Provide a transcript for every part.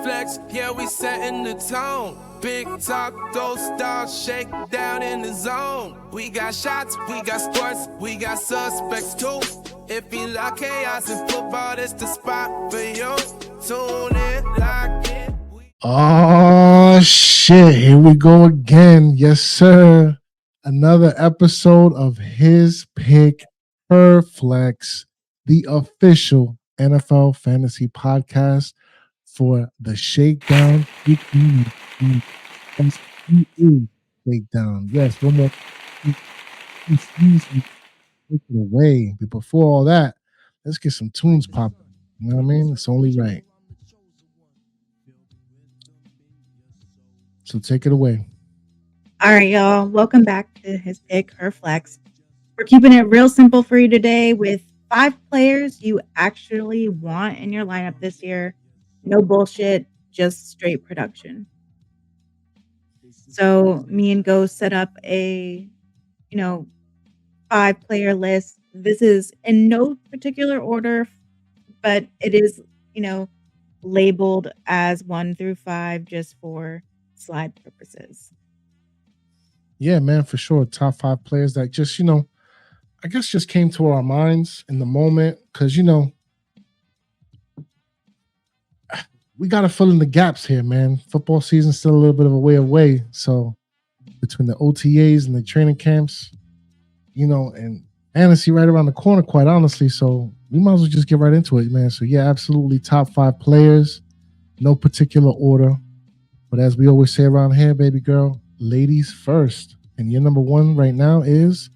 flex, yeah, we setting the tone. Big talk, those stars shake down in the zone. We got shots, we got sports, we got suspects too. If you like chaos in football, it's the spot for you. Tune in, lock in. Oh shit, here we go again. Yes, sir. Another episode of His Pick Per Flex, the official NFL fantasy podcast for the Shakedown. Shakedown. Yes, one more. Take it away. But before all that, let's get some tunes popping. You know what I mean? It's only right. So take it away. All right, y'all. Welcome back to His Pick Her Flex. We're keeping it real simple for you today with 5 players you actually want in your lineup this year. No bullshit, just straight production. So me and Ghost set up a, 5-player list. This is in no particular order, but it is, labeled as 1 through 5 just for slide purposes. Yeah, man, for sure. Top 5 players that just, I guess just came to our minds in the moment because, we got to fill in the gaps here, man. Football season's still a little bit of a way away. So between the OTAs and the training camps, and fantasy right around the corner, quite honestly. So we might as well just get right into it, man. So yeah, absolutely top 5 players, no particular order. But as we always say around here, baby girl, ladies first. And your number 1 right now is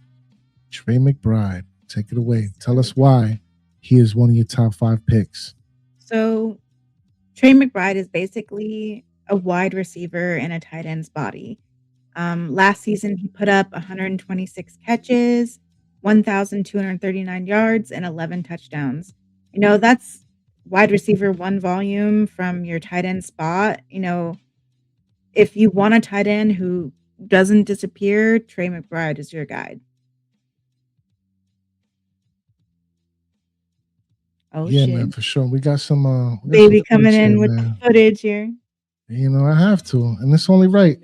Trey McBride. Take it away. Tell us why he is one of your top 5 picks. So Trey McBride is basically a wide receiver in a tight end's body. Last season, he put up 126 catches, 1,239 yards, and 11 touchdowns. That's wide receiver 1 volume from your tight end spot. If you want a tight end who doesn't disappear, Trey McBride is your guide. Oh, yeah, shit. man, for sure. We got some baby coming in with the footage here. I have to, and it's only right.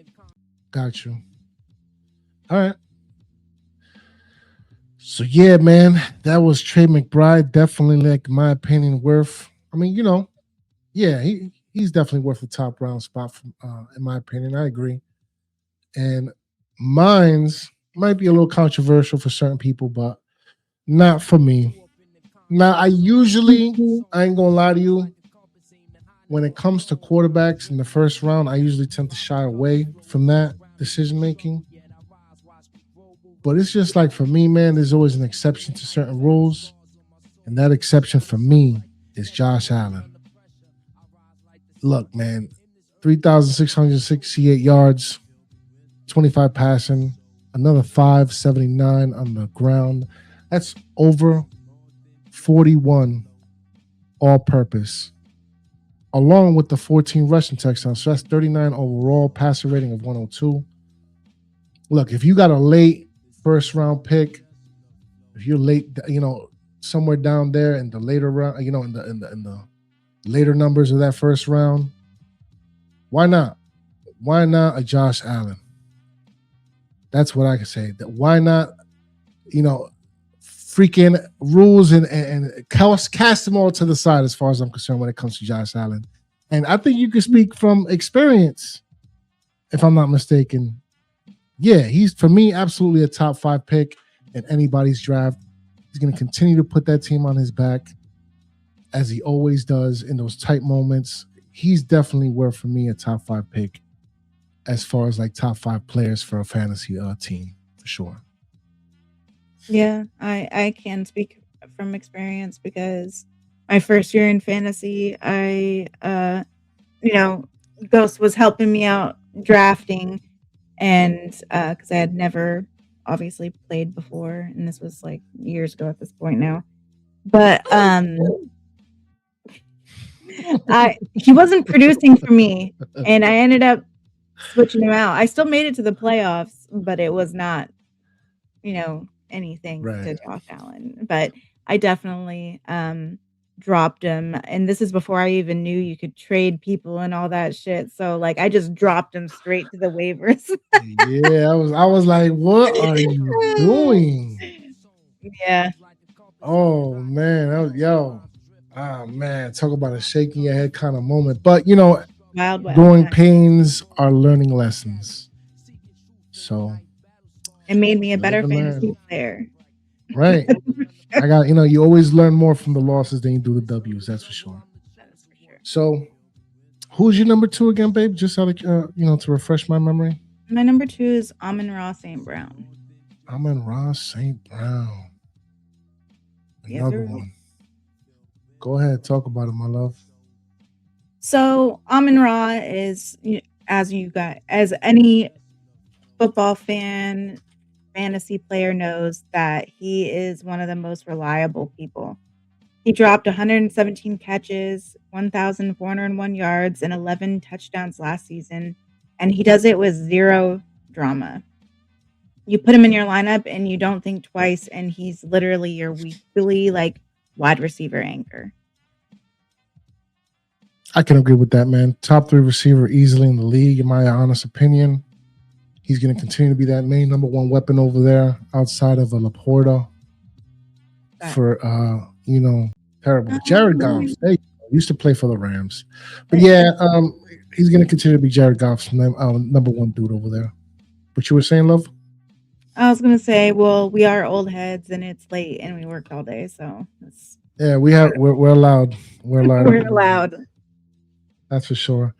Got you. All right. So yeah, man, that was Trey McBride. Definitely, like, in my opinion, worth. I mean, yeah, he's definitely worth the top round spot. In my opinion, I agree. And mine's might be a little controversial for certain people, but not for me. Now, I ain't gonna lie to you, when it comes to quarterbacks in the first round, I usually tend to shy away from that decision making. But it's just like, for me, man, there's always an exception to certain rules. And that exception for me is Josh Allen. Look, man, 3,668 yards, 25 passing, another 579 on the ground. That's over 41 all-purpose, along with the 14 rushing touchdowns. So that's 39 overall, passer rating of 102. Look, if you got a late first-round pick, if you're late, somewhere down there in the later round, in the later numbers of that first round, why not? Why not a Josh Allen? That's what I can say. Why not, freaking rules and cast them all to the side as far as I'm concerned when it comes to Josh Allen. And I think you can speak from experience, if I'm not mistaken. Yeah, he's, for me, absolutely a top 5 pick in anybody's draft. He's going to continue to put that team on his back, as he always does in those tight moments. He's definitely worth, for me, a top 5 pick as far as like top 5 players for a fantasy team, for sure. Yeah, I can speak from experience because my first year in fantasy, Ghost was helping me out drafting, and because I had never obviously played before, and this was like years ago at this point now. But he wasn't producing for me, and I ended up switching him out. I still made it to the playoffs, but it was not, anything to Josh Allen. But I definitely dropped him, and this is before I even knew you could trade people and all that shit. So like I just dropped him straight to the waivers. Yeah, I was like, what are you doing? Yeah, Oh man, ah man, talk about a shaking your head kind of moment. But you know, wild growing time. pains are learning lessons. So It made me a you live better and learn. fantasy player. Right. I got, you always learn more from the losses than you do the W's, that's for sure. That is for sure. So who's your number two again, babe? Just out of to refresh my memory. My number 2 is Amon-Ra St. Brown. Amon-Ra St. Brown. Yes, Another sir. one. Go ahead, talk about it, my love. So Amon-Ra is, as any football fan, fantasy player knows, that he is one of the most reliable people. He dropped 117 catches, 1,401 yards, and 11 touchdowns last season, and he does it with zero drama. You put him in your lineup and you don't think twice, and he's literally your weekly wide receiver anchor. I can agree with that, man. Top 3 receiver easily in the league, in my honest opinion. He's going to continue to be that main number 1 weapon over there outside of a Laporta for, terrible. Jared Goff. They used to play for the Rams. But yeah, he's going to continue to be Jared Goff's number 1 dude over there. What you were saying, love? I was going to say, well, we are old heads and it's late and we worked all day. So yeah, we're allowed. We're allowed. We're allowed. That's for sure.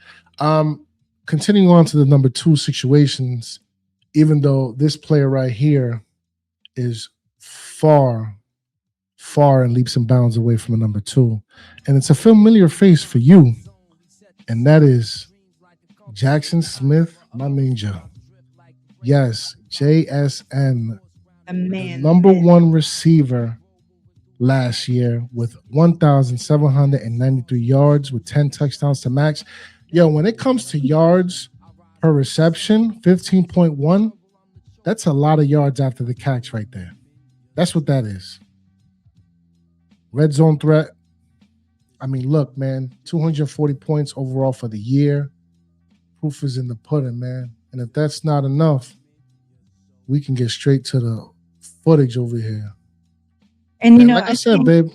Continuing on to the number 2 situations, even though this player right here is far in leaps and bounds away from a number 2, and it's a familiar face for you, and that is Jaxon Smith, my ninja. Yes, JSN, the number 1 receiver last year with 1,793 yards with 10 touchdowns to max. Yo, when it comes to yards per reception, 15.1, that's a lot of yards after the catch right there. That's what that is. Red zone threat. I mean, look, man, 240 points overall for the year. Proof is in the pudding, man. And if that's not enough, we can get straight to the footage over here. And like I said, babe,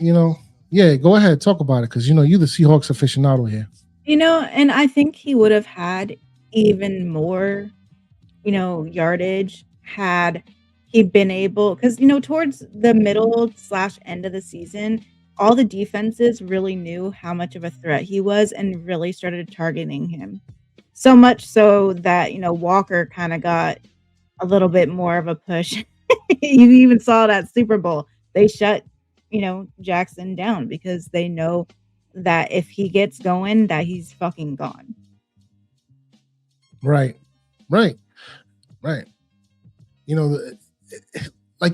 yeah, go ahead, talk about it, because you're the Seahawks aficionado here. And I think he would have had even more, yardage had he been able, because towards the middle / end of the season, all the defenses really knew how much of a threat he was and really started targeting him. So much so that Walker kind of got a little bit more of a push. You even saw that Super Bowl. They shut, Jackson down because they know that if he gets going, that he's fucking gone. Right. Like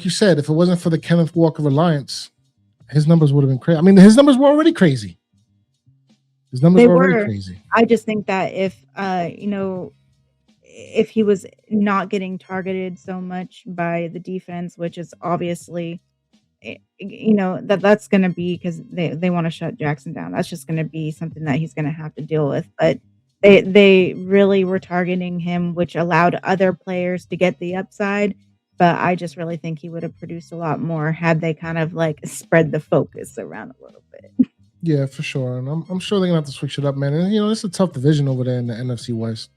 you said, if it wasn't for the Kenneth Walker reliance, his numbers would have been crazy. I mean, his numbers were already crazy. They were crazy. I just think that if he was not getting targeted so much by the defense, which is obviously, that's going to be because they want to shut Jackson down. That's just going to be something that he's going to have to deal with. But they really were targeting him, which allowed other players to get the upside. But I just really think he would have produced a lot more had they kind of spread the focus around a little bit. Yeah, for sure. And I'm sure they're going to have to switch it up, man. And, it's a tough division over there in the NFC West.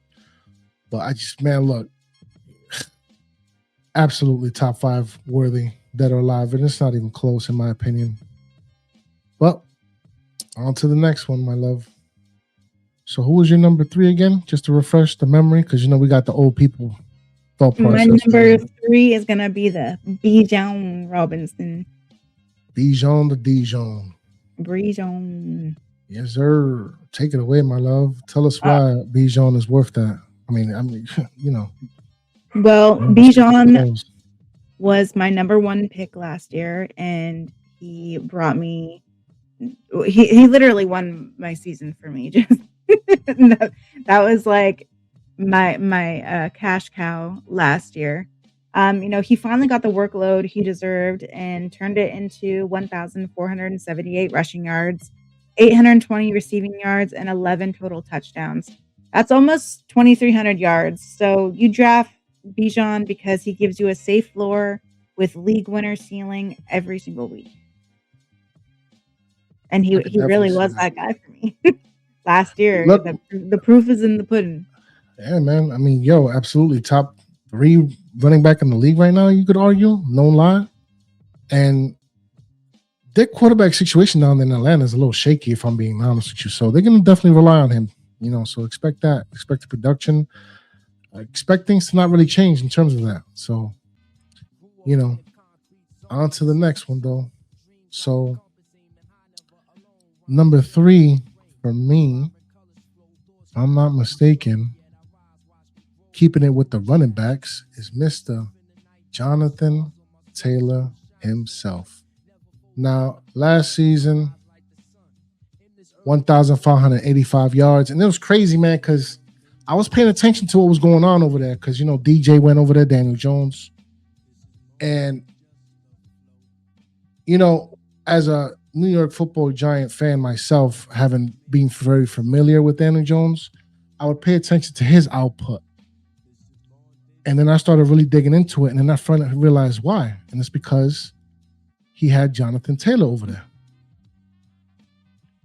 But look, absolutely top 5 worthy, dead or alive. And it's not even close, in my opinion. Well, on to the next one, my love. So who was your number 3 again? Just to refresh the memory, because, we got the old people thought process. My number 3 is going to be the Bijan Robinson. Bijan the Dijon. Bijan. Yes, sir. Take it away, my love. Tell us why Bijan is worth that. I mean, Well, Bijan was my number 1 pick last year, and he brought me. He literally won my season for me. Just that was my cash cow last year. He finally got the workload he deserved and turned it into 1,478 rushing yards, 820 receiving yards, and 11 total touchdowns. That's almost 2,300 yards. So you draft Bijan because he gives you a safe floor with league winner ceiling every single week. And he really was that guy for me last year. Look, the proof is in the pudding. Yeah, man. I mean, absolutely top 3 running back in the league right now, you could argue, no lie. And their quarterback situation down in Atlanta is a little shaky, if I'm being honest with you. So they're going to definitely rely on him, so expect that. Expect the production. Expect things to not really change in terms of that. So, on to the next one, though. So, number 3 for me, if I'm not mistaken, keeping it with the running backs, is Mr. Jonathan Taylor himself. Now, last season, 1,585 yards. And it was crazy, man, because I was paying attention to what was going on over there because, DJ went over there, Daniel Jones. And, as a New York Football Giant fan myself, having been very familiar with Daniel Jones, I would pay attention to his output. And then I started really digging into it. And then I finally realized why. And it's because he had Jonathan Taylor over there.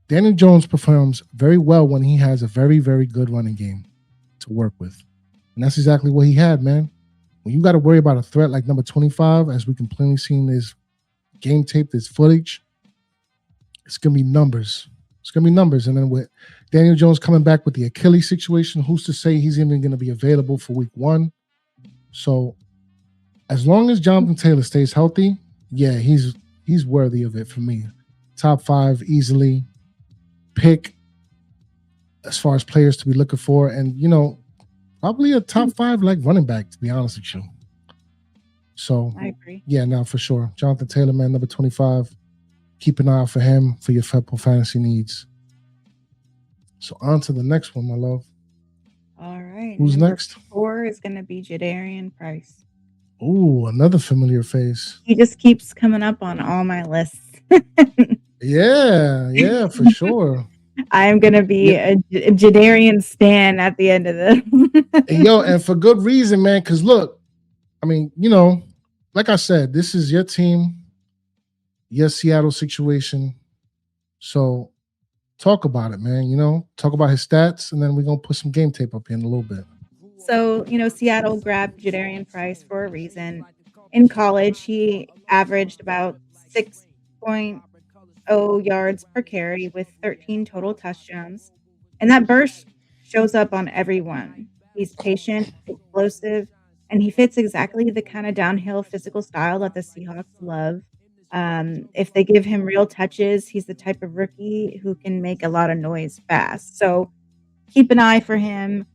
Daniel Jones performs very well when he has a very, very good running game to work with. And that's exactly what he had, man. When you got to worry about a threat like number 25, as we can plainly see in this game tape, this footage, it's going to be numbers. It's going to be numbers. And then with Daniel Jones coming back with the Achilles situation, who's to say he's even going to be available for week 1? So as long as Jonathan Taylor stays healthy, yeah, he's worthy of it for me. Top 5 easily. Pick as far as players to be looking for. And, probably a top 5 like running back, to be honest with you. So I agree. Yeah, no, for sure. Jonathan Taylor, man, number 25. Keep an eye out for him for your football fantasy needs. So on to the next one, my love. All right. Who's next? 4 is going to be Jadarian Price. Ooh, another familiar face. He just keeps coming up on all my lists. Yeah, for sure. I am going to be a Jadarian stan at the end of this. And for good reason, man, because look, I mean, like I said, this is your team, your Seattle situation. So talk about it, man. Talk about his stats, and then we're going to put some game tape up here in a little bit. So, Seattle grabbed Jadarian Price for a reason. In college, he averaged about 6.0 yards per carry with 13 total touchdowns. And that burst shows up on everyone. He's patient, explosive, and he fits exactly the kind of downhill physical style that the Seahawks love. If they give him real touches, he's the type of rookie who can make a lot of noise fast. So keep an eye for him,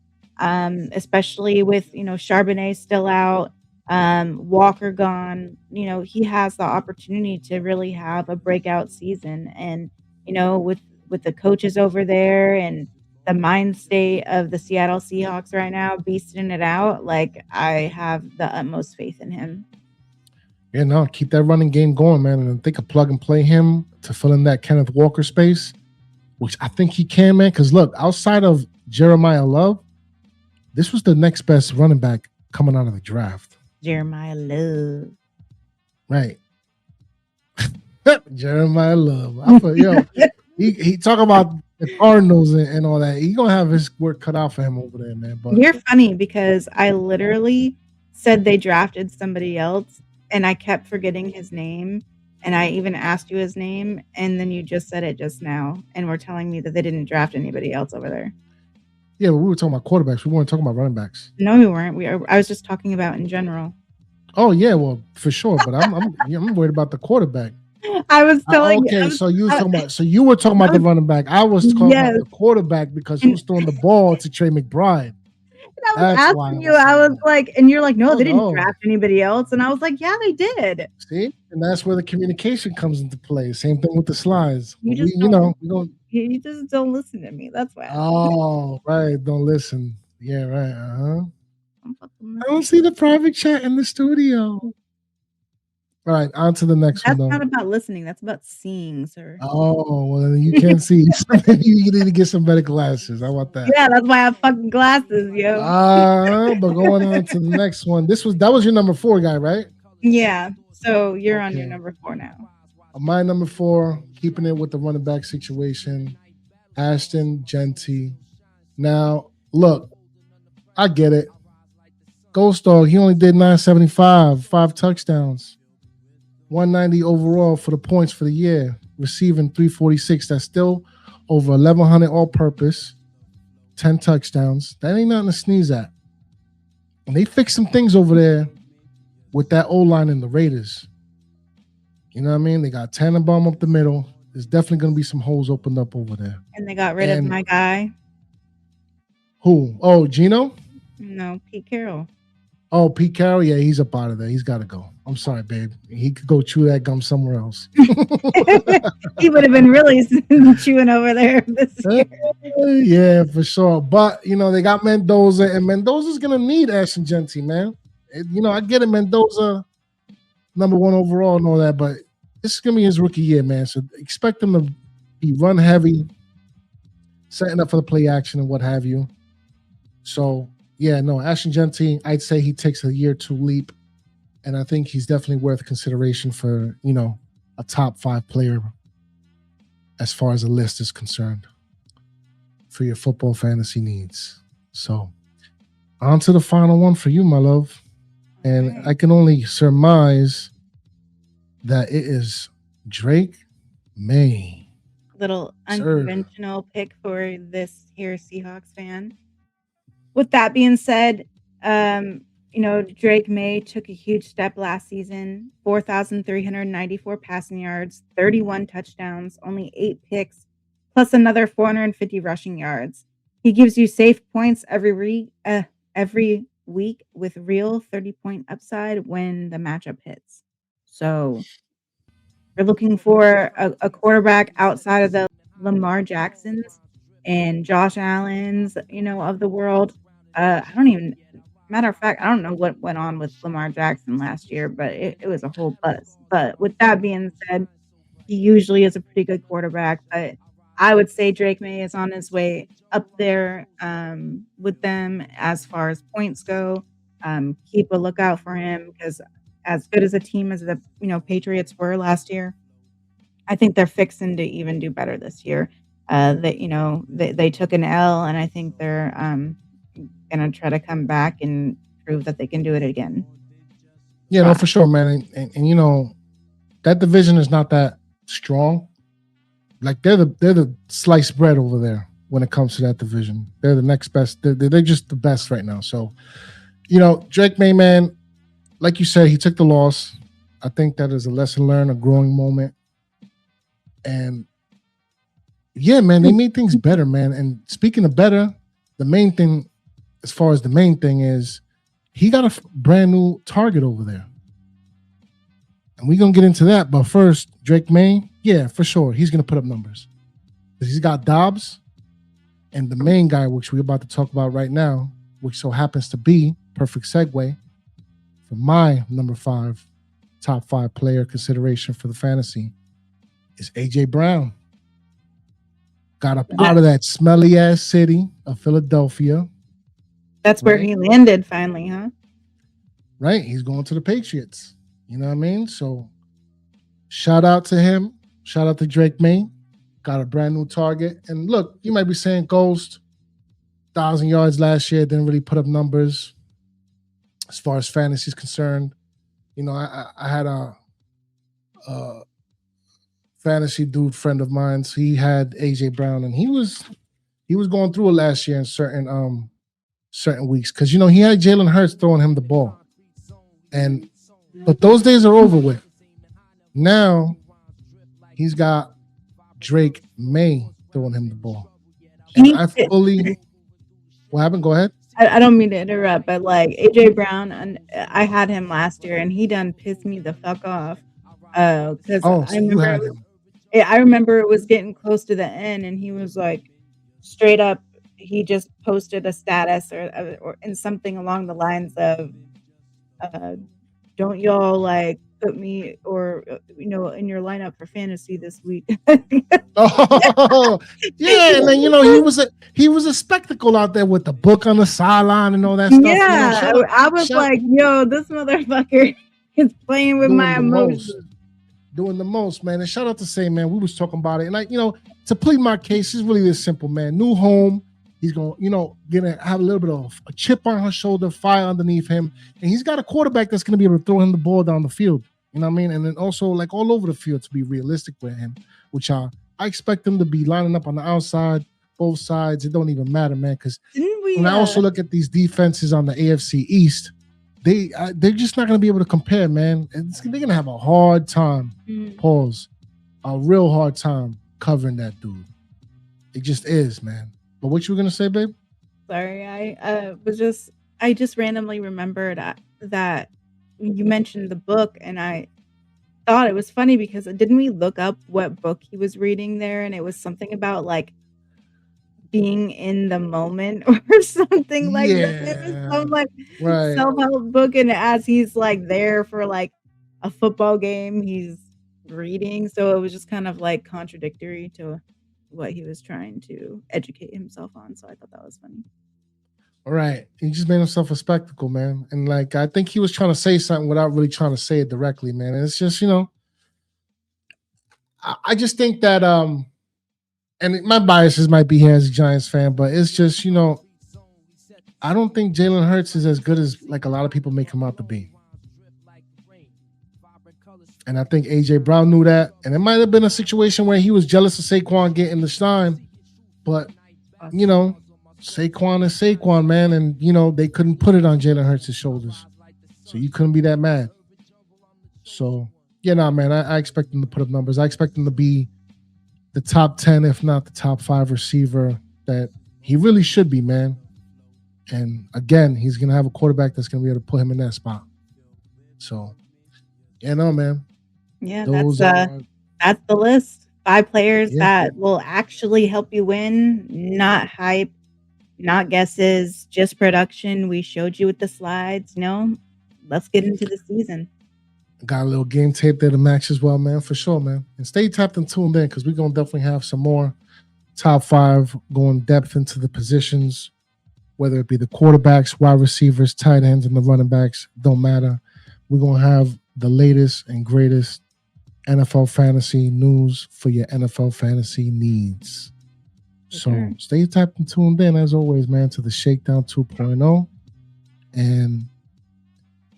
especially with, Charbonnet still out, Walker gone. He has the opportunity to really have a breakout season. And, with the coaches over there and the mind state of the Seattle Seahawks right now, beasting it out, like, I have the utmost faith in him. Yeah, no, keep that running game going, man. And I think a plug and play him to fill in that Kenneth Walker space, which I think he can, man. Because look, outside of Jeremiah Love, this was the next best running back coming out of the draft. Jeremiah Love. Right. Jeremiah Love. I thought, he talk about the Cardinals and all that. He's going to have his work cut out for him over there, man. But you're funny because I literally said they drafted somebody else, and I kept forgetting his name, and I even asked you his name, and then you just said it just now, and were telling me that they didn't draft anybody else over there. Yeah, but we were talking about quarterbacks. We weren't talking about running backs. No, we weren't. I was just talking about in general. Oh yeah, well for sure. But I'm worried about the quarterback. I was telling you. Okay, so you was talking about. So you were talking about the running back. I was talking about the quarterback because he was throwing the ball to Trey McBride. And I was asking you, I was like, and you're like, no, they didn't draft anybody else. And I was like, yeah, they did. See? And that's where the communication comes into play. Same thing with the slides. You just don't listen to me. That's why. Oh, right. Don't listen. Yeah, right. I don't see the private chat in the studio. All right, on to the next That's one. not about listening. That's about seeing, sir. Oh, well, you can't see. You need to get some better glasses. I want that. Yeah, that's why I have fucking glasses, yo. But going on to the next one. That was your number 4 guy, right? Yeah. So you're on your number 4 now. My number 4, keeping it with the running back situation, Ashton Jeanty. Now, look, I get it. Ghost Dog, he only did 975, 5 touchdowns. 190 overall for the points for the year, receiving 346. That's still over 1,100 all-purpose, 10 touchdowns. That ain't nothing to sneeze at. And they fixed some things over there with that O-line and the Raiders. You know what I mean? They got Tannenbaum up the middle. There's definitely going to be some holes opened up over there. And they got rid of my guy. Who? Oh, Gino? No, Pete Carroll. Oh, Pete Carroll? Yeah, he's up out of there. He's got to go. I'm sorry, babe. He could go chew that gum somewhere else. He would have been really chewing over there this year. Yeah, for sure. But, they got Mendoza, and Mendoza's going to need Ashton Jeanty, man. I get it, Mendoza, number 1 overall and all that, but this is going to be his rookie year, man. So expect him to be run heavy, setting up for the play action and what have you. So, yeah, no, Ashton Jeanty, I'd say he takes a year to leap. And I think he's definitely worth consideration for, a top 5 player as far as the list is concerned for your football fantasy needs. So on to the final one for you, my love. And I can only surmise that it is Drake Maye. Little unconventional pick for this here Seahawks fan. With that being said, Drake Maye took a huge step last season, 4,394 passing yards, 31 touchdowns, only 8 picks, plus another 450 rushing yards. He gives you safe points every week with real 30-point upside when the matchup hits. So you're looking for a quarterback outside of the Lamar Jacksons and Josh Allen's, of the world. Matter of fact, I don't know what went on with Lamar Jackson last year, but it was a whole buzz. But with that being said, he usually is a pretty good quarterback. But I would say Drake Maye is on his way up there with them as far as points go. Keep a lookout for him because as good as a team as the Patriots were last year, I think they're fixing to even do better this year. They took an L, and I think they're gonna try to come back and prove that they can do it again. Yeah, no, for sure, man. And that division is not that strong. Like they're the sliced bread over there when it comes to that division. They're the next best. They're just the best right now. So, Drake Maye, man, like you said, he took the loss. I think that is a lesson learned, a growing moment. And yeah, man, they made things better, man. And speaking of better, the main thing is he got a brand new target over there. And we're going to get into that. But first, Drake Maye, yeah, for sure. He's going to put up numbers. He's got Dobbs and the main guy, which we're about to talk about right now, which so happens to be, perfect segue, for my number 5, top 5 player consideration for the fantasy, is A.J. Brown. Got up out of that smelly-ass city of Philadelphia. That's where he landed finally, huh? Right. He's going to the Patriots. You know what I mean? So shout out to him. Shout out to Drake Maye. Got a brand new target. And look, you might be saying Ghost, 1,000 yards last year, didn't really put up numbers as far as fantasy is concerned. I had a fantasy dude friend of mine. So he had AJ Brown, and he was going through it last year in certain weeks because he had Jalen Hurts throwing him the ball, but those days are over with. Now he's got Drake Maye throwing him the ball, and what happened? Go ahead. I don't mean to interrupt, but like AJ Brown, and I had him last year, and he done pissed me the fuck off. Because I remember it was getting close to the end, and he was like straight up he just posted a status or in something along the lines of, don't y'all like put me or in your lineup for fantasy this week. Oh, yeah, and then he was a spectacle out there with the book on the sideline and all that stuff. Yeah, I was like, yo, this motherfucker is playing with my emotions. Doing the most, man. And shout out to Say, man, we was talking about it. And to plead my case, it's really this simple, man. New home. He's going, gonna have a little bit of a chip on her shoulder, fire underneath him. And he's got a quarterback that's gonna be able to throw him the ball down the field. You know what I mean? And then also like all over the field, to be realistic with him, which I expect him to be lining up on the outside, both sides. It don't even matter, man. Because when I also look at these defenses on the AFC East, they're just not going to be able to compare, man. They're going to have a hard time, a real hard time covering that dude. It just is, man. But what you were going to say, babe? Sorry, I just randomly remembered that you mentioned the book, and I thought it was funny because didn't we look up what book he was reading there, and it was something about like being in the moment or something like that. It was some like self-help book, and as he's like there for like a football game, he's reading, so it was just kind of like contradictory to what he was trying to educate himself on. So I thought that was funny. All right, he just made himself a spectacle, man. And like I think he was trying to say something without really trying to say it directly, man. And it's just I just think that and my biases might be here as a Giants fan, but it's just I don't think Jalen Hurts is as good as like a lot of people make him out to be. And I think AJ Brown knew that, and it might have been a situation where he was jealous of Saquon getting the shine, but Saquon is Saquon, man, and they couldn't put it on Jalen Hurts' shoulders, so you couldn't be that mad. So man, I expect him to put up numbers. I expect him to be the top 10, if not the top 5 receiver that he really should be, man. And again, he's gonna have a quarterback that's gonna be able to put him in that spot. So, man. Yeah, that's the list. 5 players that will actually help you win, not hype, not guesses, just production. We showed you with the slides. Let's get into the season. Got a little game tape there to match as well, man, for sure, man. And stay tapped and tuned in because we're going to definitely have some more top 5 going depth into the positions, whether it be the quarterbacks, wide receivers, tight ends, and the running backs. Don't matter. We're going to have the latest and greatest NFL fantasy news for your NFL fantasy needs. So stay tapped and tuned in, as always, man, to the Shakedown 2.0. And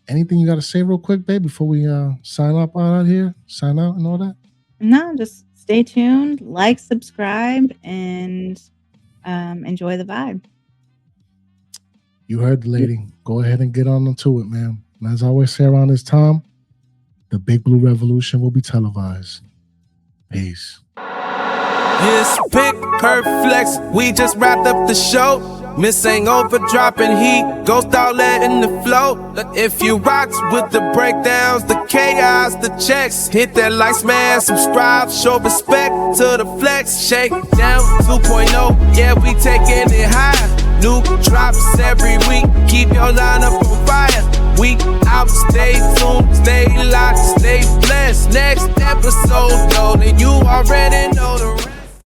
anything you got to say real quick, babe, before we sign out here? Sign out and all that? No, just stay tuned, like, subscribe, and enjoy the vibe. You heard the lady. Go ahead and get on into it, man. And as I always say around this time, the Big Blue Revolution will be televised. Peace. It's Pick Her Flex. We just wrapped up the show. Miss ain't over dropping heat. Ghost out letting the flow. If you rocks with the breakdowns, the chaos, the checks, hit that like, smash, subscribe, show respect to the flex. Shake down 2.0. Yeah, we taking it higher. New drops every week. Keep your lineup on fire. We out, stay tuned, stay locked, stay blessed. Next episode, yo, then you already know the rest.